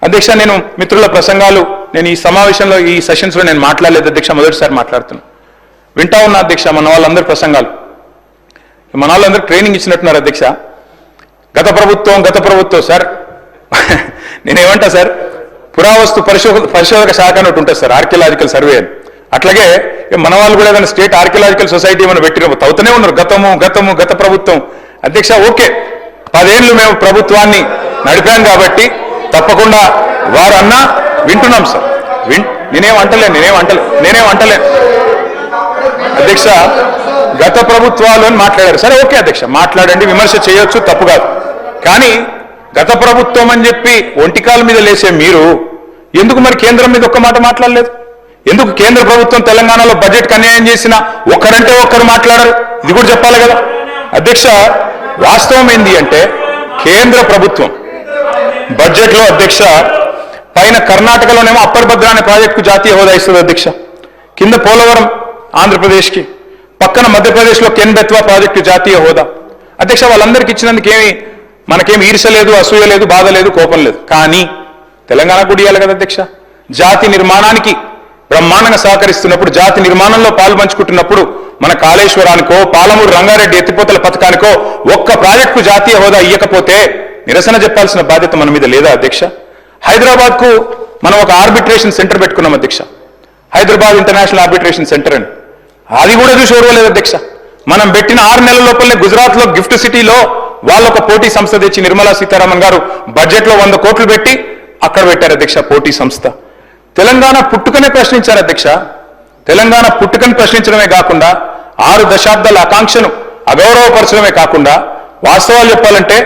అధ్యక్ష, నేను మిత్రుల ప్రసంగాలు నేను ఈ సమావేశంలో ఈ సెషన్స్లో నేను మాట్లాడలేదు అధ్యక్ష, మొదటిసారి మాట్లాడుతున్నాను. వింటా ఉన్నా అధ్యక్ష మన వాళ్ళందరి ప్రసంగాలు. మన వాళ్ళందరూ ట్రైనింగ్ ఇచ్చినట్టున్నారు అధ్యక్ష. గత ప్రభుత్వం సార్ నేనేమంటా సార్, పురావస్తు పరిశోధక శాఖ అని ఒకటి ఉంటుంది సార్, ఆర్కియలాజికల్ సర్వే అని. అట్లాగే మన వాళ్ళు కూడా ఏదైనా స్టేట్ ఆర్కియలాజికల్ సొసైటీ ఏమైనా పెట్టిన తవ్వుతూనే ఉన్నారు గత ప్రభుత్వం. అధ్యక్ష ఓకే, 10 ఏళ్ళు మేము ప్రభుత్వాన్ని నడిపాం కాబట్టి తప్పకుండా వారు అన్నా వింటున్నాం సార్. నేనేం అంటలేను అధ్యక్ష. గత ప్రభుత్వాలు అని మాట్లాడారు, సరే ఓకే అధ్యక్ష, మాట్లాడండి, విమర్శ చేయొచ్చు, తప్పు కాదు. కానీ గత ప్రభుత్వం అని చెప్పి ఒంటికాల మీద లేసే మీరు ఎందుకు మరి కేంద్రం మీద ఒక్క మాట మాట్లాడలేదు? ఎందుకు కేంద్ర ప్రభుత్వం తెలంగాణలో బడ్జెట్కి అన్యాయం చేసినా ఒక్కరంటే ఒక్కరు మాట్లాడరు? ఇది కూడా చెప్పాలి కదా అధ్యక్ష. వాస్తవం ఏంది అంటే కేంద్ర ప్రభుత్వం బడ్జెట్లో అధ్యక్ష పైన కర్ణాటకలోనేమో అప్పర్ భద్ర అనే ప్రాజెక్టుకు జాతీయ హోదా ఇస్తుంది అధ్యక్ష, కింద పోలవరం ఆంధ్రప్రదేశ్కి, పక్కన మధ్యప్రదేశ్లో కెన్ బెత్వా ప్రాజెక్టు జాతీయ హోదా. అధ్యక్ష వాళ్ళందరికీ ఇచ్చినందుకు మనకేమి ఈర్ష లేదు, అసూయ లేదు, బాధ లేదు, కోపం లేదు. కానీ తెలంగాణ కూడా ఇవ్వాలి కదా అధ్యక్ష. జాతి నిర్మాణానికి బ్రహ్మాండంగా సహకరిస్తున్నప్పుడు, జాతి నిర్మాణంలో పాల్పంచుకుంటున్నప్పుడు మన కాళేశ్వరానికో పాలమూరు రంగారెడ్డి ఎత్తిపోతల పథకానికో ఒక్క ప్రాజెక్టుకు జాతీయ హోదా ఇవ్వకపోతే నిరసన చెప్పాల్సిన బాధ్యత మన మీద లేదా అధ్యక్ష? హైదరాబాద్కు మనం ఒక ఆర్బిట్రేషన్ సెంటర్ పెట్టుకున్నాం అధ్యక్ష, హైదరాబాద్ ఇంటర్నేషనల్ ఆర్బిట్రేషన్ సెంటర్ అని. అది కూడా చూసి ఓర్వలేదు అధ్యక్ష. మనం పెట్టిన 6 నెలల లోపలనే గుజరాత్లో గిఫ్ట్ సిటీలో వాళ్ళొక పోటీ సంస్థ తెచ్చి నిర్మలా సీతారామన్ గారు బడ్జెట్లో 100 కోట్లు పెట్టి అక్కడ పెట్టారు అధ్యక్ష పోటీ సంస్థ. తెలంగాణ పుట్టుకనే ప్రశ్నించారు అధ్యక్ష. తెలంగాణ పుట్టుకని ప్రశ్నించడమే కాకుండా 6 దశాబ్దాల ఆకాంక్షను అగౌరవపరచడమే కాకుండా వాస్తవాలు చెప్పాలంటే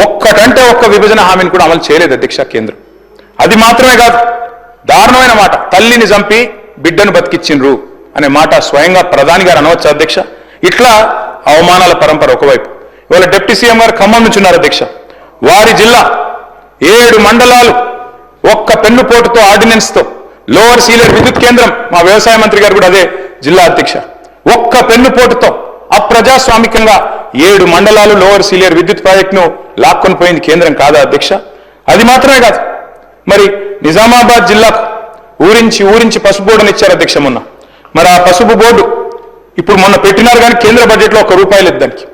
ఒక్కటంటే ఒక్క విభజన హామీని కూడా అమలు చేయలేదు అధ్యక్ష కేంద్రం. అది మాత్రమే కాదు, దారుణమైన మాట, తల్లిని చంపి బిడ్డను బతికిచ్చిండ్రు అనే మాట స్వయంగా ప్రధాని గారు అనవచ్చు అధ్యక్ష. ఇట్లా అవమానాల పరంపర ఒకవైపు. ఇవాళ డిప్యూటీ సీఎం గారు ఖమ్మం నుంచి ఉన్నారు అధ్యక్ష. వారి జిల్లా 7 మండలాలు ఒక్క పెన్నుపోటుతో ఆర్డినెన్స్తో లోవర్ సీలేరు విద్యుత్ కేంద్రం, మా వ్యవసాయ మంత్రి గారు కూడా అదే జిల్లా అధ్యక్ష, ఒక్క పెన్నుపోటుతో అప్రజాస్వామికంగా 7 మండలాలు లోవర్ సీలేరు విద్యుత్ ప్రాజెక్టును లాక్కొని పోయింది కేంద్రం కాదా అధ్యక్ష? అది మాత్రమే కాదు, మరి నిజామాబాద్ జిల్లాకు ఊరించి పసుపు బోర్డుని ఇచ్చారు అధ్యక్ష మొన్న. మరి ఆ పసుపు బోర్డు ఇప్పుడు మొన్న పెట్టినారు కానీ కేంద్ర బడ్జెట్లో ₹1 లేదు దానికి.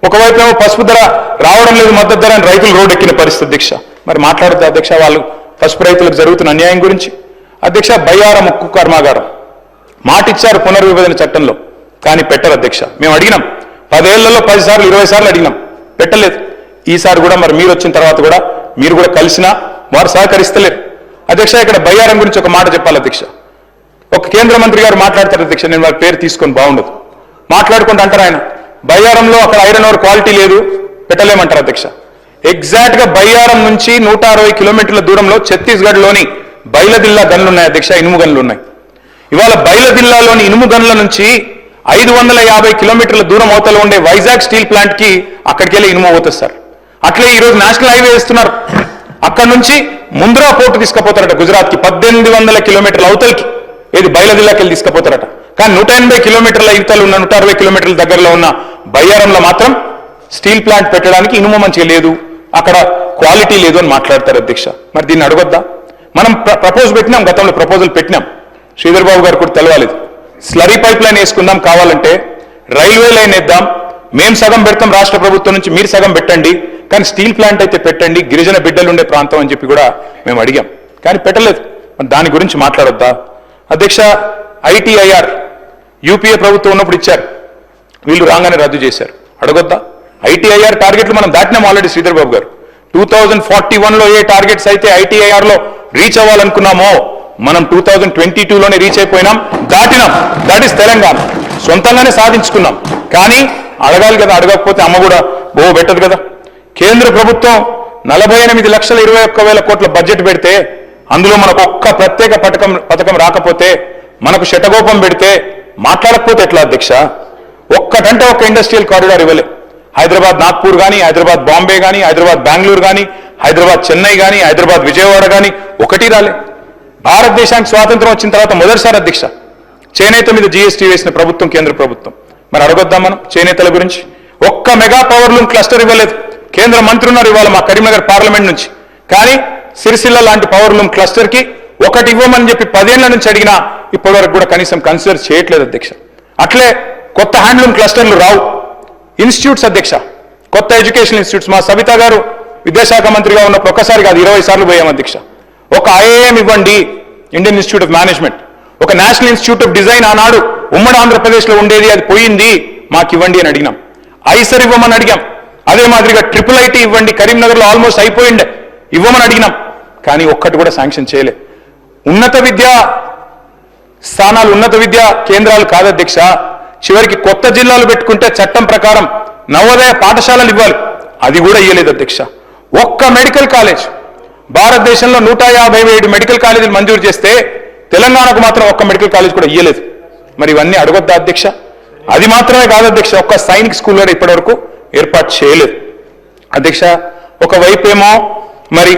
ఒకవైపు ఏమో పసుపు ధర రావడం లేదు, మద్దతు ధర అని రైతులు రోడ్డు ఎక్కిన పరిస్థితి అధ్యక్ష. మరి మాట్లాడుతూ అధ్యక్ష వాళ్ళు పసుపు రైతులకు జరుగుతున్న అన్యాయం గురించి. అధ్యక్ష బయ్యారం ఉక్కు కర్మాగారం మాట ఇచ్చారు పునర్విభజన చట్టంలో, కానీ పెట్టరు అధ్యక్ష. మేము అడిగినాం 10 ఏళ్లలో 10 సార్లు 20 సార్లు అడిగినాం, పెట్టలేదు. ఈసారి కూడా మరి మీరు వచ్చిన తర్వాత కూడా మీరు కూడా కలిసినా వారు సహకరిస్తలేరు అధ్యక్ష. ఇక్కడ బయ్యారం గురించి ఒక మాట చెప్పాలి అధ్యక్ష. ఒక కేంద్ర మంత్రి గారు మాట్లాడతారు అధ్యక్ష, నేను వారి పేరు తీసుకొని బాగుండదు, మాట్లాడుకుంటూ అంటారు ఆయన బయ్యారంలో అక్కడ ఐరన్ ఓర్ క్వాలిటీ లేదు పెట్టలేమంటారు అధ్యక్ష. ఎగ్జాక్ట్ గా బయ్యారం నుంచి 160 కిలోమీటర్ల దూరంలో ఛత్తీస్గఢ్లోని బైలదిల్లా గన్లు ఉన్నాయి అధ్యక్ష, ఇనుము గన్లు ఉన్నాయి. ఇవాళ బైలదిల్లాలోని ఇనుము గన్ల నుంచి 550 కిలోమీటర్ల దూరం అవతల ఉండే వైజాగ్ స్టీల్ ప్లాంట్ కి అక్కడికి వెళ్ళి ఇనుము పోతుంది సార్. అట్లే ఈ రోజు నేషనల్ హైవే వేస్తున్నారు, అక్కడ నుంచి ముంద్రా పోర్టు తీసుకుపోతారట గుజరాత్ కి 1800 కిలోమీటర్ల అవతలకి, ఏది బైలదిల్లాకి వెళ్ళి తీసుకుపోతారట. కానీ 180 కిలోమీటర్ల ఇవతలు ఉన్న 160 కిలోమీటర్ల దగ్గరలో ఉన్న బయ్యారంలో మాత్రం స్టీల్ ప్లాంట్ పెట్టడానికి ఇనుము మంచిగా లేదు, అక్కడ క్వాలిటీ లేదు అని మాట్లాడతారు అధ్యక్ష. మరి దీన్ని అడగొద్దా? మనం ప్రపోజ్ పెట్టినాం, గతంలో ప్రపోజల్ పెట్టినాం, శ్రీధర్ బాబు గారు కూడా తెలవాలేదు. స్లరీ పైప్ లైన్ వేసుకుందాం, కావాలంటే రైల్వే లైన్ వేద్దాం, మేము సగం పెడతాం రాష్ట్ర ప్రభుత్వం నుంచి, మీరు సగం పెట్టండి, కానీ స్టీల్ ప్లాంట్ అయితే పెట్టండి, గిరిజన బిడ్డలు ఉండే ప్రాంతం అని చెప్పి కూడా మేము అడిగాం, కానీ పెట్టలేదు. దాని గురించి మాట్లాడొద్దా అధ్యక్ష? ఐటీఐఆర్ యూపీఏ ప్రభుత్వం ఉన్నప్పుడు ఇచ్చారు, వీళ్ళు రాగానే రద్దు చేశారు, అడగొద్దా? ఐటీఐఆర్ టార్గెట్లు మనం దాటినాం ఆల్రెడీ. శ్రీధర్ బాబు గారు 2041లో ఏ టార్గెట్స్ అయితే ఐటీఐఆర్ లో రీచ్ అవ్వాలనుకున్నామో మనం 2022లోనే రీచ్ అయిపోయినాం, దాటినాం. దట్ ఈస్ తెలంగాణ, సొంతంగానే సాధించుకున్నాం. కానీ అడగాలి కదా, అడగకపోతే అమ్మ కూడా పెట్టదు కదా. కేంద్ర ప్రభుత్వం 48,21,000 కోట్ల బడ్జెట్ పెడితే అందులో మనకు ఒక్క ప్రత్యేక పథకం రాకపోతే, మనకు శటగోపం పెడితే మాట్లాడకపోతే ఎట్లా అధ్యక్ష? ఒక్కటంటే ఒక్క ఇండస్ట్రియల్ కారిడార్ ఇవ్వలే. హైదరాబాద్ నాగ్పూర్ కానీ, హైదరాబాద్ బాంబే కానీ, హైదరాబాద్ బెంగళూరు కానీ, హైదరాబాద్ చెన్నై కానీ, హైదరాబాద్ విజయవాడ కానీ ఒకటి రాలే. భారతదేశానికి స్వాతంత్రం వచ్చిన తర్వాత మొదటిసారి అధ్యక్ష చేనేత మీద జీఎస్టీ వేసిన ప్రభుత్వం కేంద్ర ప్రభుత్వం. మరి అడగొద్దాం మనం చేనేతల గురించి? ఒక్క మెగా పవర్ లూమ్ క్లస్టర్ ఇవ్వలేదు. కేంద్ర మంత్రి ఉన్నారు ఇవాళ మా కరీంనగర్ పార్లమెంట్ నుంచి, కానీ సిరిసిల్ల లాంటి పవర్ లూమ్ క్లస్టర్ కి ఒకటి ఇవ్వమని చెప్పి 10 ఏళ్ల నుంచి అడిగినా ఇప్పటివరకు కూడా కనీసం కన్సిడర్ చేయట్లేదు అధ్యక్ష. అట్లే కొత్త హ్యాండ్లూమ్ క్లస్టర్లు రావు. ఇన్స్టిట్యూట్స్ అధ్యక్ష, కొత్త ఎడ్యుకేషన్ ఇన్స్టిట్యూట్స్ మా సబితా గారు విద్యాశాఖ మంత్రిగా ఉన్నప్పుడు ఒక్కసారి కాదు 20 సార్లు పోయాం అధ్యక్ష. ఒక ఐఐఎం ఇవ్వండి, ఇండియన్ ఇన్స్టిట్యూట్ ఆఫ్ మేనేజ్మెంట్. ఒక నేషనల్ ఇన్స్టిట్యూట్ ఆఫ్ డిజైన్ ఆనాడు ఉమ్మడి ఆంధ్రప్రదేశ్లో ఉండేది, అది పోయింది, మాకు ఇవ్వండి అని అడిగినాం. ఐసర్ ఇవ్వమని అడిగాం. అదే మాదిరిగా IIIT ఇవ్వండి, కరీంనగర్లో ఆల్మోస్ట్ అయిపోయిండే, ఇవ్వమని అడిగినాం. కానీ ఒక్కటి కూడా శాంక్షన్ చేయలే. ఉన్నత విద్యా స్థానాలు, ఉన్నత విద్యా కేంద్రాలు కాదు అధ్యక్ష, చివరికి కొత్త జిల్లాలు పెట్టుకుంటే చట్టం ప్రకారం నవోదయ పాఠశాలలు ఇవ్వాలి, అది కూడా ఇవ్వలేదు అధ్యక్ష. ఒక్క మెడికల్ కాలేజ్, భారతదేశంలో 157 మెడికల్ కాలేజీలు మంజూరు చేస్తే తెలంగాణకు మాత్రం ఒక్క మెడికల్ కాలేజ్ కూడా ఇవ్వలేదు. మరి ఇవన్నీ అడగొద్దా అధ్యక్ష? అది మాత్రమే కాదు అధ్యక్ష, ఒక్క సైనిక్ స్కూల్ కూడా ఇప్పటివరకు ఏర్పాటు చేయలేదు అధ్యక్ష. ఒకవైపేమో మరి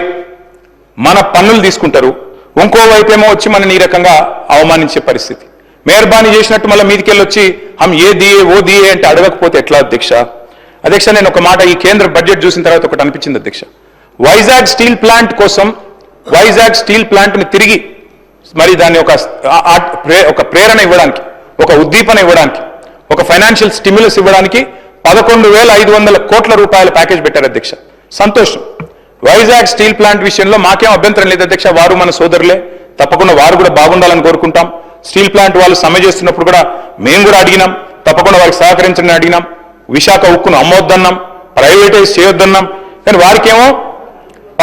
మన పన్నులు తీసుకుంటారు, ఇంకోవైపేమో వచ్చి మనని ఈ రకంగా అవమానించే పరిస్థితి. మెహర్బానీ చేసినట్టు మళ్ళీ మీదికెళ్ళి వచ్చి హమ్ ఏ దియే ఓ దియే అంటే అడగకపోతే ఎట్లా అధ్యక్ష? అధ్యక్ష, నేను ఒక మాట ఈ కేంద్ర బడ్జెట్ చూసిన తర్వాత ఒకటి అనిపించింది అధ్యక్ష. వైజాగ్ స్టీల్ ప్లాంట్ కోసం, వైజాగ్ స్టీల్ ప్లాంట్ని తిరిగి మరి దాన్ని ఒక ప్రేరణ ఇవ్వడానికి, ఒక ఉద్దీపన ఇవ్వడానికి, ఒక ఫైనాన్షియల్ స్టిమ్యులస్ ఇవ్వడానికి 11,500 కోట్ల రూపాయల ప్యాకేజ్ పెట్టారు అధ్యక్ష. సంతోషం. వైజాగ్ స్టీల్ ప్లాంట్ విషయంలో మాకేం అభ్యంతరం లేదు అధ్యక్ష, వారు మన సోదరులే, తప్పకుండా వారు కూడా బాగుండాలని కోరుకుంటాం. స్టీల్ ప్లాంట్ వాళ్ళు సమ్మె చేస్తున్నప్పుడు కూడా మేము కూడా అడిగినాం, తప్పకుండా వారికి సహకరించని అడిగినాం. విశాఖ ఉక్కును అమ్మొద్దన్నాం, ప్రైవేటైజ్ చేయొద్దన్నాం. కానీ వారికేమో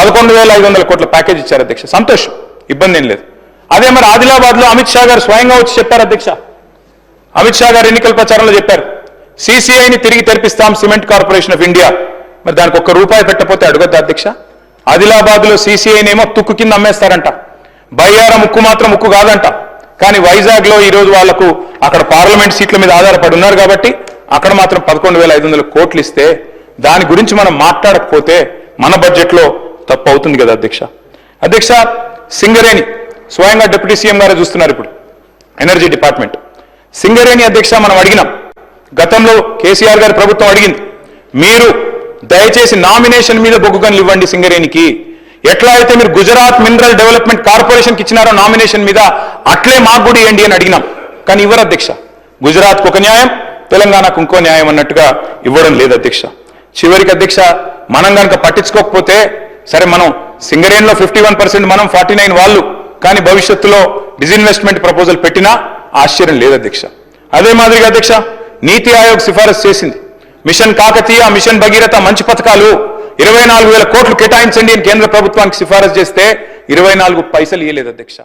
11,500 కోట్ల ప్యాకేజ్ ఇచ్చారు అధ్యక్ష. సంతోషం, ఇబ్బంది ఏం లేదు. అదే మరి ఆదిలాబాద్లో అమిత్ షా గారు స్వయంగా వచ్చి చెప్పారు అధ్యక్ష. అమిత్ షా గారు ఎన్నికల ప్రచారంలో చెప్పారు, CCIని తిరిగి తెరిపిస్తాం, సిమెంట్ కార్పొరేషన్ ఆఫ్ ఇండియా. మరి దానికి ₹1 పెట్టకపోతే అడగద్దా అధ్యక్ష? ఆదిలాబాద్లో CCIనేమో తుక్కు కింద అమ్మేస్తారంట, బయ్యారం ఉక్కు మాత్రం ఉక్కు కాదంట. కానీ వైజాగ్లో ఈరోజు వాళ్లకు అక్కడ పార్లమెంట్ సీట్ల మీద ఆధారపడి ఉన్నారు కాబట్టి అక్కడ మాత్రం 11,500 కోట్లు ఇస్తే దాని గురించి మనం మాట్లాడకపోతే మన బడ్జెట్లో తప్పు అవుతుంది కదా అధ్యక్ష. అధ్యక్ష, సింగరేణి స్వయంగా డిప్యూటీ సీఎం గారే చూస్తున్నారు ఇప్పుడు, ఎనర్జీ డిపార్ట్మెంట్. సింగరేణి అధ్యక్ష, మనం అడిగినాం, గతంలో కేసీఆర్ గారి ప్రభుత్వం అడిగింది, మీరు దయచేసి నామినేషన్ మీద బొగ్గు గనులు ఇవ్వండి సింగరేణికి. ఎట్లా అయితే మీరు గుజరాత్ మినరల్ డెవలప్మెంట్ కార్పొరేషన్కి ఇచ్చినారో నామినేషన్ మీద, అట్లే మాకు కూడా ఇవ్వండి అని అడిగినాం. కానీ ఇవ్వరు అధ్యక్ష. గుజరాత్కు ఒక న్యాయం, తెలంగాణకు ఇంకో న్యాయం అన్నట్టుగా ఇవ్వడం లేదు అధ్యక్ష. చివరికి అధ్యక్ష, మనం కనుక పట్టించుకోకపోతే సరే, మనం సింగరేణిలో 51% మనం, 49 వాళ్ళు, కానీ భవిష్యత్తులో డిజిన్వెస్ట్మెంట్ ప్రపోజల్ పెట్టినా ఆశ్చర్యం లేదు అధ్యక్ష. అదే మాదిరిగా అధ్యక్ష, నీతి ఆయోగ్ సిఫారసు చేసింది, మిషన్ కాకతీయ, మిషన్ భగీరథ మంచి పథకాలు 24,000 కోట్లు కేటాయించండి అని కేంద్ర ప్రభుత్వానికి సిఫారసు చేస్తే 24 పైసలు ఇవ్వలేదు అధ్యక్ష.